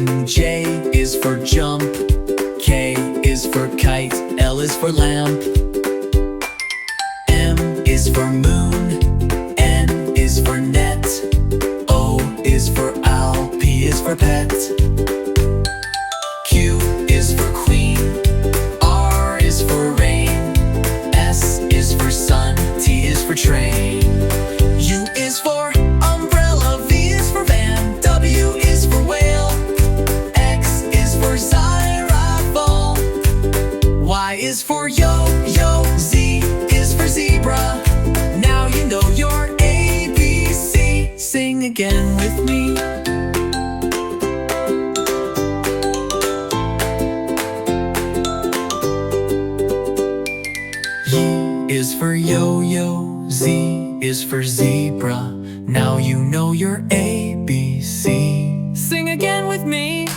sing. J is for jump, K is for kite, L is for lamp, M is for moon, N is for net, O is for owl, P is for pet, Q is for queen, R is for rain, S is for sun, T is for train, U is for umbrella, V is for van, W is for whale, X is for xylophone, Y is for yo-yo, Z is for zebra. Now you know your ABC. Sing again with me. Y is for yo-yo, Z is for zebra. Now you know your ABC. Sing again with me.